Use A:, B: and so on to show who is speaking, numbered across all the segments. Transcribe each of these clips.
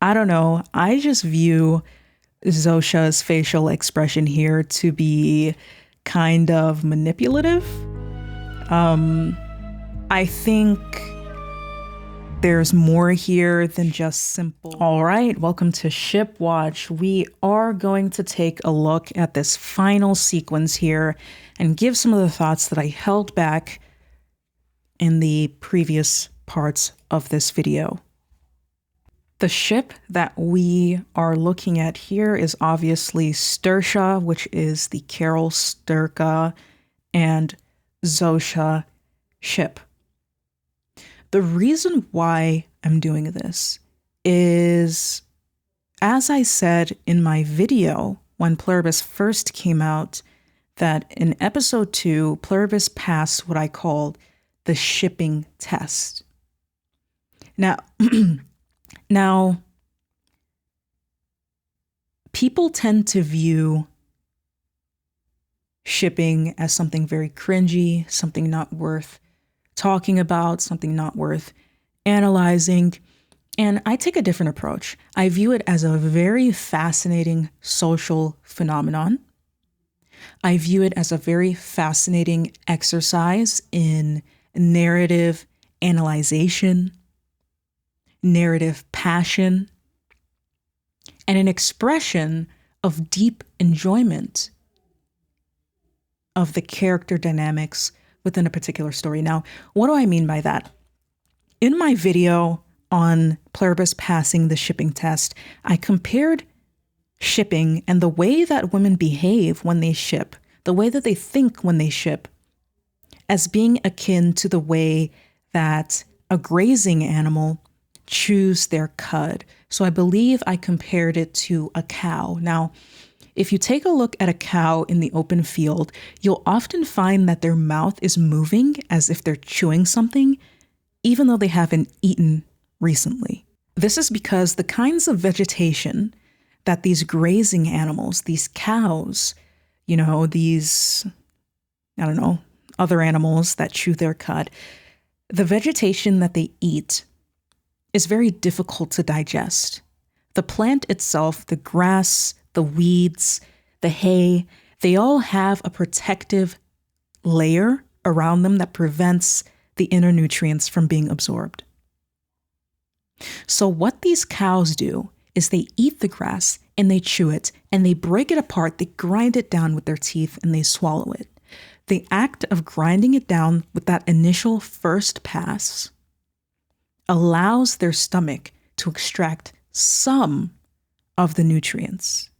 A: I don't know. I just view Zosia's facial expression here to be kind of manipulative. Um, I think there's more here than just simple. All right, welcome to Shipwatch. We are going to take a look at this final sequence here and give some of the thoughts that I held back in the previous parts of this video. The ship that we are looking at here is obviously Stursia, which is the Carol Sturka and Zosia ship. The reason why I'm doing this is, as I said in my video when Pluribus first came out, that in episode 2, Pluribus passed what I called the shipping test. Now, people tend to view shipping as something very cringy, something not worth talking about, something not worth analyzing. And I take a different approach. I view it as a very fascinating social phenomenon. I view it as a very fascinating exercise in narrative analyzation, narrative passion, and an expression of deep enjoyment of the character dynamics within a particular story. Now, what do I mean by that? In my video on Pluribus passing the shipping test, I compared shipping and the way that women behave when they ship, the way that they think when they ship, as being akin to the way that a grazing animal chews their cud. So I believe I compared it to a cow. Now, if you take a look at a cow in the open field, you'll often find that their mouth is moving as if they're chewing something, even though they haven't eaten recently. This is because the kinds of vegetation that these grazing animals, these cows, these, other animals that chew their cud, the vegetation that they eat is very difficult to digest. The plant itself, the grass, the weeds, the hay, they all have a protective layer around them that prevents the inner nutrients from being absorbed. So what these cows do is they eat the grass and they chew it and they break it apart, they grind it down with their teeth and they swallow it. The act of grinding it down with that initial first pass allows their stomach to extract some of the nutrients.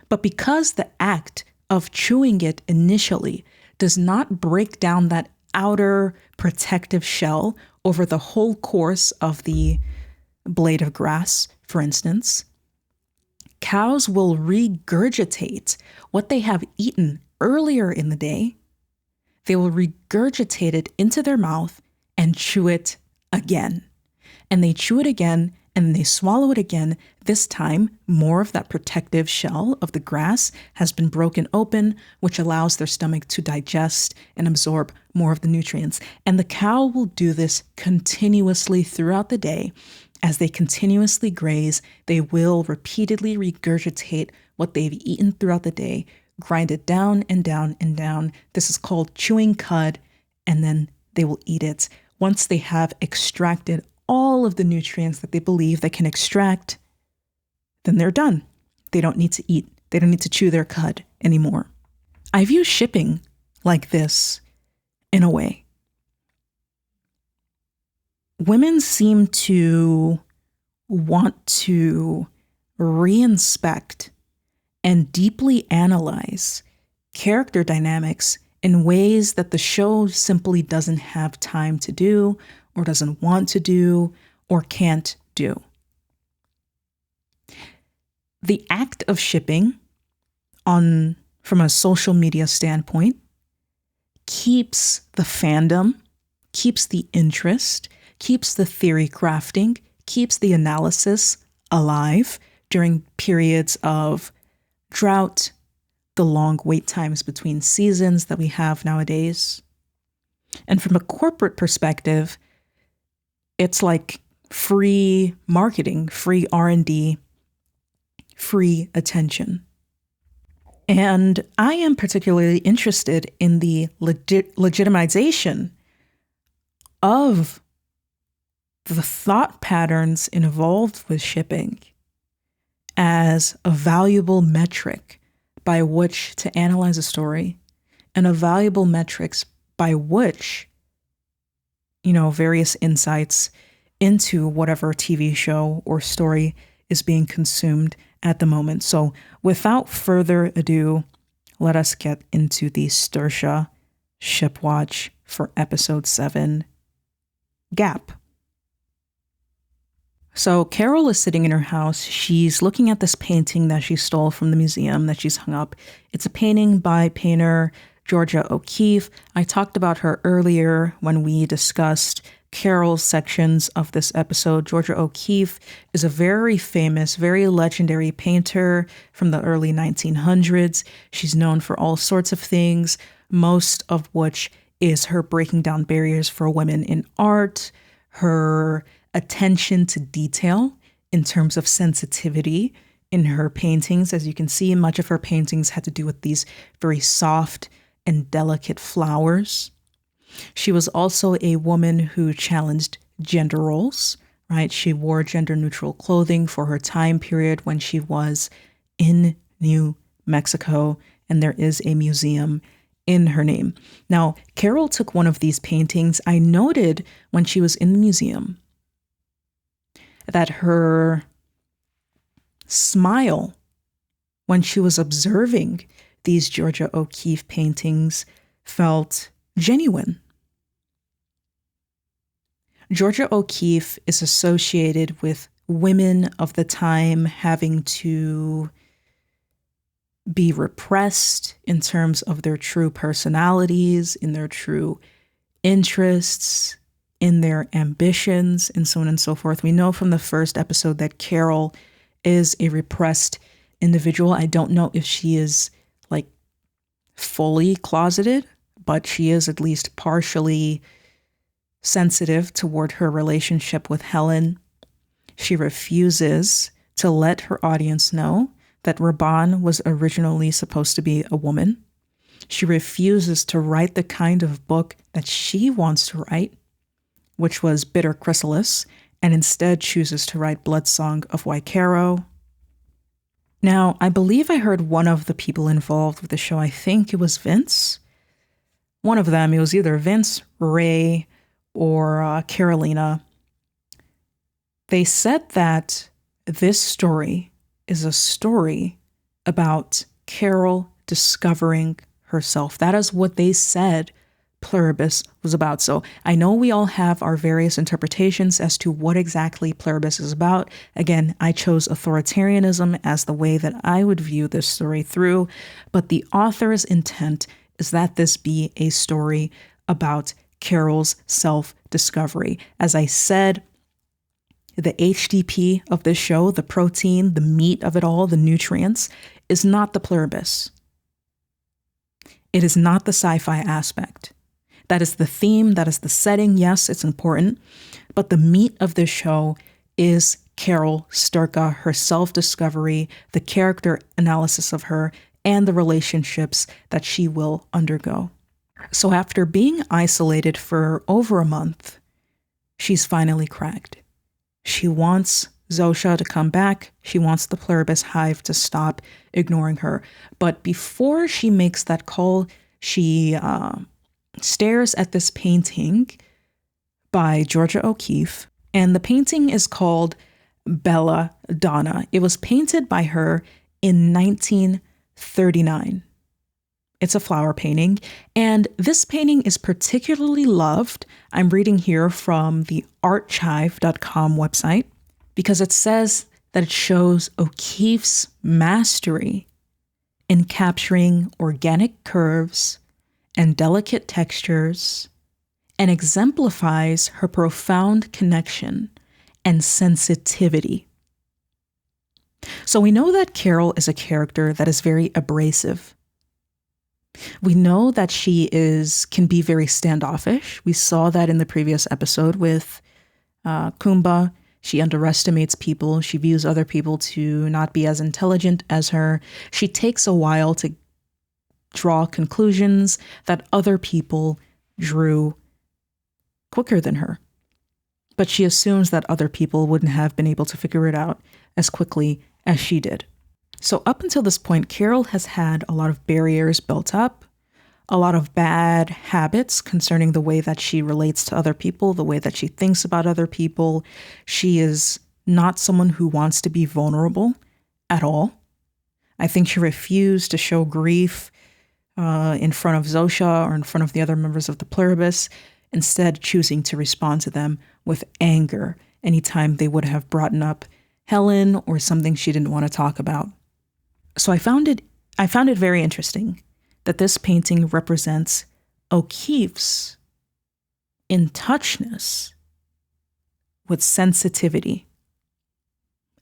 A: But because the act of chewing it initially does not break down that outer protective shell over the whole course of the blade of grass, for instance, cows will regurgitate what they have eaten earlier in the day. They will regurgitate it into their mouth and chew it again. And they chew it again and they swallow it again. This time, more of that protective shell of the grass has been broken open, which allows their stomach to digest and absorb more of the nutrients. And the cow will do this continuously throughout the day. As they continuously graze, they will repeatedly regurgitate what they've eaten throughout the day, grind it down and down and down. This is called chewing cud, and then they will eat it. Once they have extracted all of the nutrients that they believe they can extract, then they're done. They don't need to eat. They don't need to chew their cud anymore. I view shipping like this in a way. Women seem to want to reinspect and deeply analyze character dynamics in ways that the show simply doesn't have time to do, or doesn't want to do, or can't do. The act of shipping, from a social media standpoint, keeps the fandom, keeps the interest, keeps the theory crafting, keeps the analysis alive during periods of drought, the long wait times between seasons that we have nowadays. And from a corporate perspective, it's like free marketing, free R&D, free attention. And I am particularly interested in the legitimization of the thought patterns involved with shipping as a valuable metric by which to analyze a story, and a valuable metrics by which, various insights into whatever TV show or story is being consumed at the moment. So without further ado, let us get into the Stursia Shipwatch for episode 7, Gap. So Carol is sitting in her house. She's looking at this painting that she stole from the museum that she's hung up. It's a painting by painter Georgia O'Keeffe. I talked about her earlier when we discussed Carol's sections of this episode. Georgia O'Keeffe is a very famous, very legendary painter from the early 1900s. She's known for all sorts of things, most of which is her breaking down barriers for women in art, her attention to detail in terms of sensitivity in her paintings. As you can see, much of her paintings had to do with these very soft and delicate flowers. She was also a woman who challenged gender roles, right? She wore gender-neutral clothing for her time period when she was in New Mexico, and there is a museum in her name. Now, Carol took one of these paintings. I noted when she was in the museum that her smile when she was observing these Georgia O'Keeffe paintings felt genuine. Georgia O'Keeffe is associated with women of the time having to be repressed in terms of their true personalities, in their true interests, in their ambitions, and so on and so forth. We know from the first episode that Carol is a repressed individual. I don't know if she is fully closeted, but she is at least partially sensitive toward her relationship with Helen. She refuses to let her audience know that Raban was originally supposed to be a woman. She refuses to write the kind of book that she wants to write, which was Bitter Chrysalis, and instead chooses to write Blood Song of Waikaro. Now, I believe I heard one of the people involved with the show, I think it was Vince. One of them, it was either Vince, Ray, or Carolina. They said that this story is a story about Carol discovering herself. That is what they said Pluribus was about. So I know we all have our various interpretations as to what exactly Pluribus is about. Again, I chose authoritarianism as the way that I would view this story through, but the author's intent is that this be a story about Carol's self-discovery. As I said, the HDP of this show, the protein, the meat of it all, the nutrients, is not the Pluribus. It is not the sci-fi aspect. That is the theme, that is the setting. Yes, it's important. But the meat of this show is Carol Sturka, her self-discovery, the character analysis of her, and the relationships that she will undergo. So after being isolated for over a month, she's finally cracked. She wants Zosia to come back. She wants the Pluribus hive to stop ignoring her. But before she makes that call, she stares at this painting by Georgia O'Keeffe, and the painting is called Bella Donna. It was painted by her in 1939. It's a flower painting, and this painting is particularly loved. I'm reading here from the archive.com website because it says that it shows O'Keeffe's mastery in capturing organic curves and delicate textures, and exemplifies her profound connection and sensitivity. So we know that Carol is a character that is very abrasive. We know that she can be very standoffish. We saw that in the previous episode with Kumba She underestimates people. She views other people to not be as intelligent as her. She takes a while to draw conclusions that other people drew quicker than her. But she assumes that other people wouldn't have been able to figure it out as quickly as she did. So up until this point, Carol has had a lot of barriers built up, a lot of bad habits concerning the way that she relates to other people, the way that she thinks about other people. She is not someone who wants to be vulnerable at all. I think she refused to show grief in front of Zosia or in front of the other members of the Pluribus, instead choosing to respond to them with anger anytime they would have brought up Helen or something she didn't want to talk about. So I found it very interesting that this painting represents O'Keeffe's in touchness with sensitivity,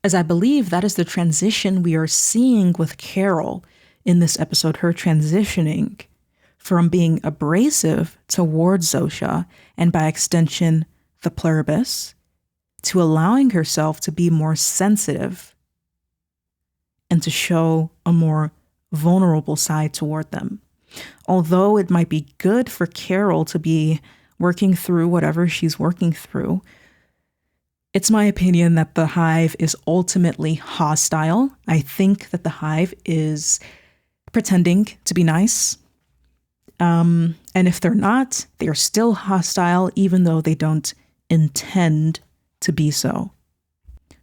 A: as I believe that is the transition we are seeing with Carol in this episode, her transitioning from being abrasive towards Zosia, and by extension, the Pluribus, to allowing herself to be more sensitive and to show a more vulnerable side toward them. Although it might be good for Carol to be working through whatever she's working through, it's my opinion that the hive is ultimately hostile. I think that the hive is pretending to be nice. And if they're not, they are still hostile, even though they don't intend to be so.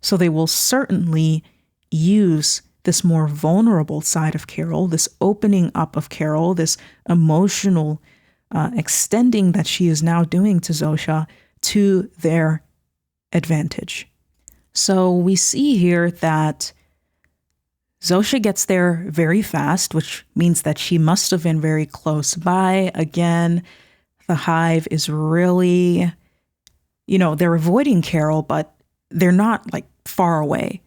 A: So they will certainly use this more vulnerable side of Carol, this opening up of Carol, this emotional extending that she is now doing to Zosia to their advantage. So we see here that Zosia gets there very fast, which means that she must have been very close by. Again, the hive is really, they're avoiding Carol, but they're not like far away.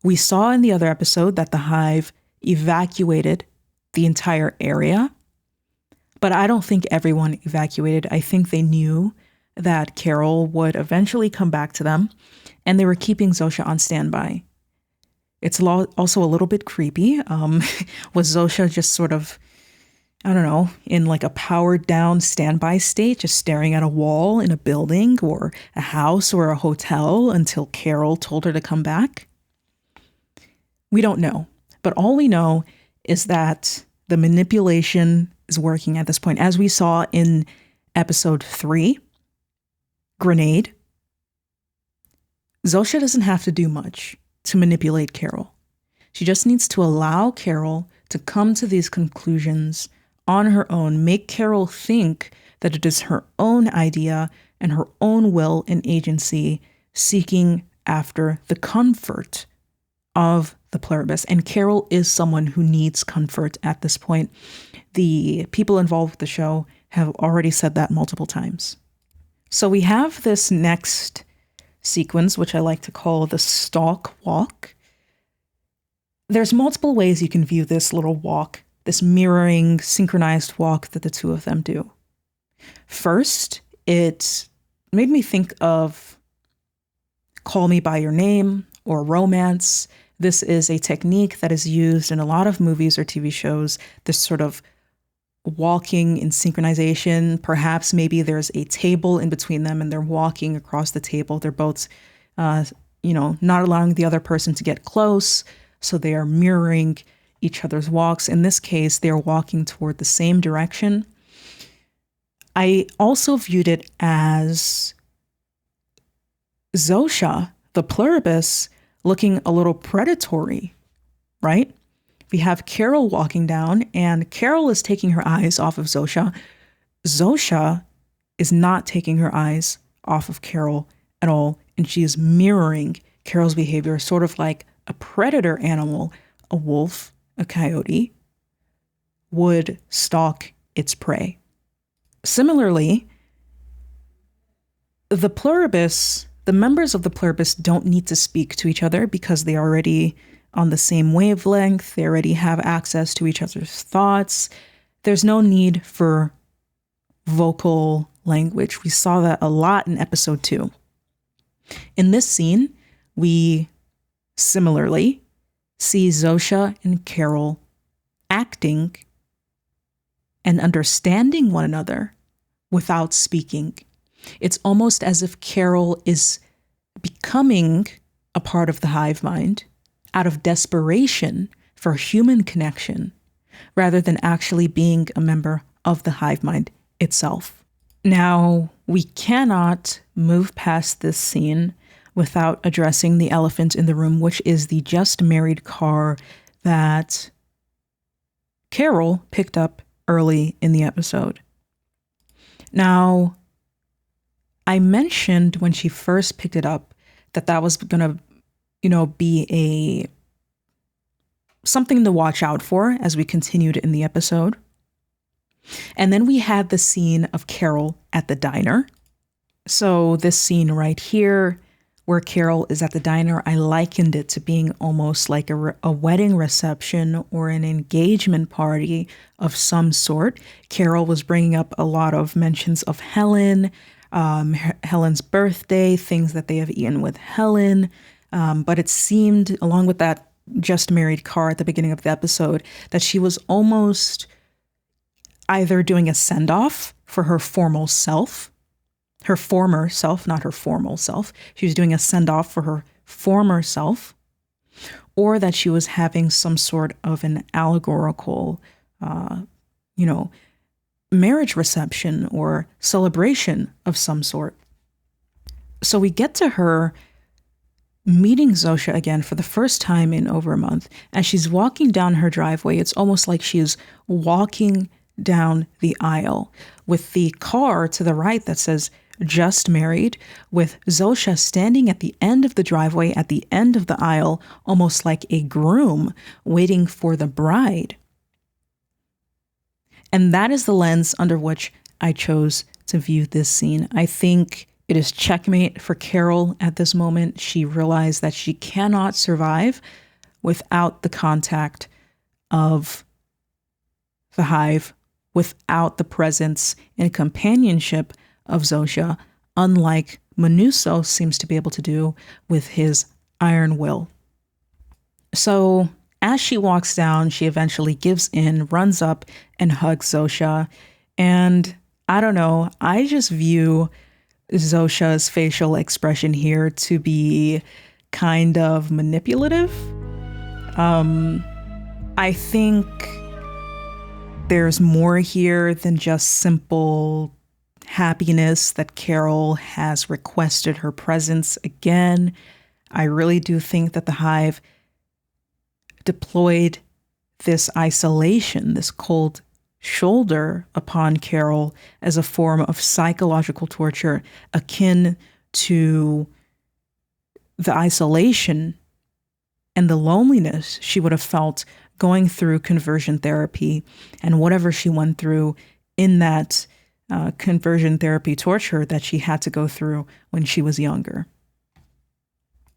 A: We saw in the other episode that the hive evacuated the entire area, but I don't think everyone evacuated. I think they knew that Carol would eventually come back to them, and they were keeping Zosia on standby. It's also a little bit creepy. Was Zosia just sort of, in like a powered down standby state, just staring at a wall in a building or a house or a hotel until Carol told her to come back? We don't know. But all we know is that the manipulation is working at this point. As we saw in episode 3, Grenade, Zosia doesn't have to do much to manipulate Carol. She just needs to allow Carol to come to these conclusions on her own, make Carol think that it is her own idea and her own will and agency seeking after the comfort of the Pluribus. And Carol is someone who needs comfort at this point. The people involved with the show have already said that multiple times. So we have this next sequence, which I like to call the stalk walk. There's multiple ways you can view this little walk, this mirroring, synchronized walk that the two of them do. First, it made me think of Call Me By Your Name or Romance. This is a technique that is used in a lot of movies or TV shows, this sort of walking in synchronization. Perhaps maybe there's a table in between them and they're walking across the table. They're both, not allowing the other person to get close. So they are mirroring each other's walks. In this case, they're walking toward the same direction. I also viewed it as Zosia, the Pluribus, looking a little predatory, right? We have Carol walking down, and Carol is taking her eyes off of Zosia. Zosia is not taking her eyes off of Carol at all, and she is mirroring Carol's behavior, sort of like a predator animal, a wolf, a coyote, would stalk its prey. Similarly, the Pluribus, the members of the Pluribus don't need to speak to each other because they already on the same wavelength. They already have access to each other's thoughts. There's no need for vocal language. We saw that a lot in episode 2. In this scene, we similarly see Zosia and Carol acting and understanding one another without speaking. It's almost as if Carol is becoming a part of the hive mind out of desperation for human connection, rather than actually being a member of the hive mind itself. Now, we cannot move past this scene without addressing the elephant in the room, which is the just married car that Carol picked up early in the episode. Now, I mentioned when she first picked it up that was going to, be something to watch out for as we continued in the episode. And then we had the scene of Carol at the diner. So this scene right here, where Carol is at the diner, I likened it to being almost like a wedding reception or an engagement party of some sort. Carol was bringing up a lot of mentions of Helen, Helen's birthday, things that they have eaten with Helen. But it seemed, along with that just married car at the beginning of the episode, that she was almost either doing a send-off for her formal self, her former self, not her formal self. She was doing a send-off for her former self, or that she was having some sort of an allegorical, marriage reception or celebration of some sort. So we get to her meeting Zosia again for the first time in over a month. As she's walking down her driveway, it's almost like she is walking down the aisle with the car to the right that says just married, with Zosia standing at the end of the driveway, at the end of the aisle, almost like a groom waiting for the bride. And that is the lens under which I chose to view this scene. I think it is checkmate for Carol at this moment. She realized that she cannot survive without the contact of the hive, without the presence and companionship of Zosia, unlike Menuso seems to be able to do with his iron will. So as she walks down, she eventually gives in, runs up and hugs Zosia. And I don't know, I just view Zosia's facial expression here to be kind of manipulative. I think there's more here than just simple happiness that Carol has requested her presence again. I really do think that the hive deployed this isolation, this cold shoulder upon Carol as a form of psychological torture akin to the isolation and the loneliness she would have felt going through conversion therapy and whatever she went through in that conversion therapy torture that she had to go through when she was younger.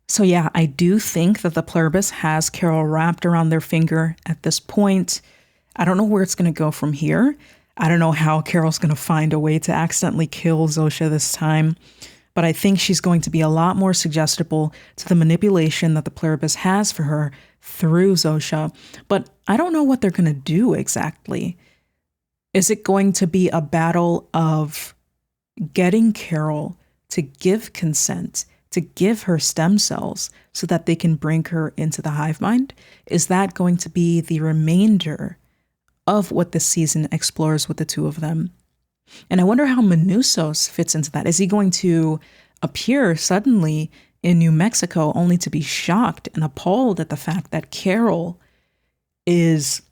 A: So yeah, I do think that the Pluribus has Carol wrapped around their finger at this point. I don't know where it's going to go from here. I don't know how Carol's going to find a way to accidentally kill Zosia this time, but I think she's going to be a lot more suggestible to the manipulation that the Pluribus has for her through Zosia. But I don't know what they're going to do exactly. Is it going to be a battle of getting Carol to give consent, to give her stem cells so that they can bring her into the hive mind? Is that going to be the remainder of what this season explores with the two of them? And I wonder how Menusos fits into that. Is he going to appear suddenly in New Mexico only to be shocked and appalled at the fact that Carol is,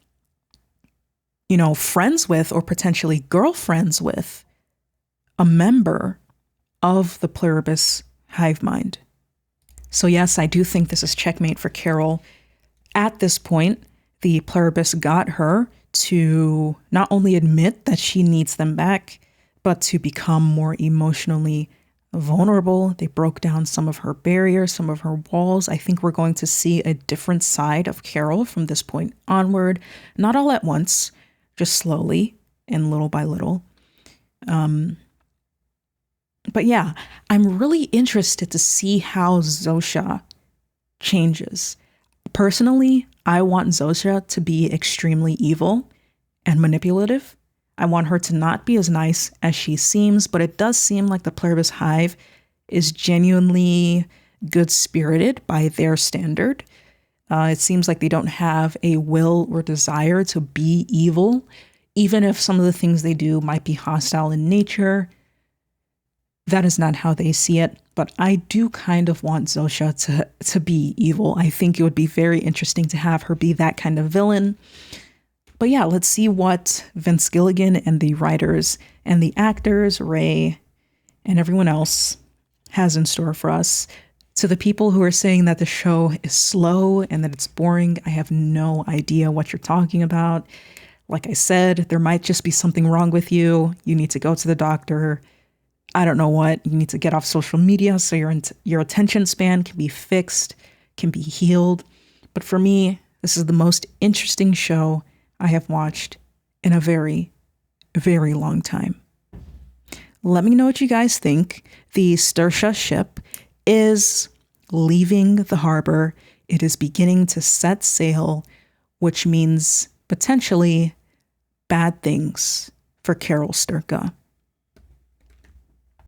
A: friends with or potentially girlfriends with a member of the Pluribus hive mind? So yes, I do think this is checkmate for Carol. At this point, the Pluribus got her to not only admit that she needs them back, but to become more emotionally vulnerable. They broke down some of her barriers, some of her walls. I think we're going to see a different side of Carol from this point onward, not all at once, just slowly and little by little. But yeah, I'm really interested to see how Zosia changes. Personally, I want Zosia to be extremely evil and manipulative. I want her to not be as nice as she seems, but it does seem like the Pluribus hive is genuinely good spirited by their standard. It seems like they don't have a will or desire to be evil, even if some of the things they do might be hostile in nature. That is not how they see it, but I do kind of want Zosia to be evil. I think it would be very interesting to have her be that kind of villain. But yeah, let's see what Vince Gilligan and the writers and the actors, Ray, and everyone else has in store for us. To the people who are saying that the show is slow and that it's boring, I have no idea what you're talking about. Like I said, there might just be something wrong with you. You need to go to the doctor. I don't know what. You need to get off social media so your attention span can be fixed, can be healed. But for me, this is the most interesting show I have watched in a very, very long time. Let me know what you guys think. The Stursia ship is leaving the harbor. It is beginning to set sail, which means potentially bad things for Carol Sturka.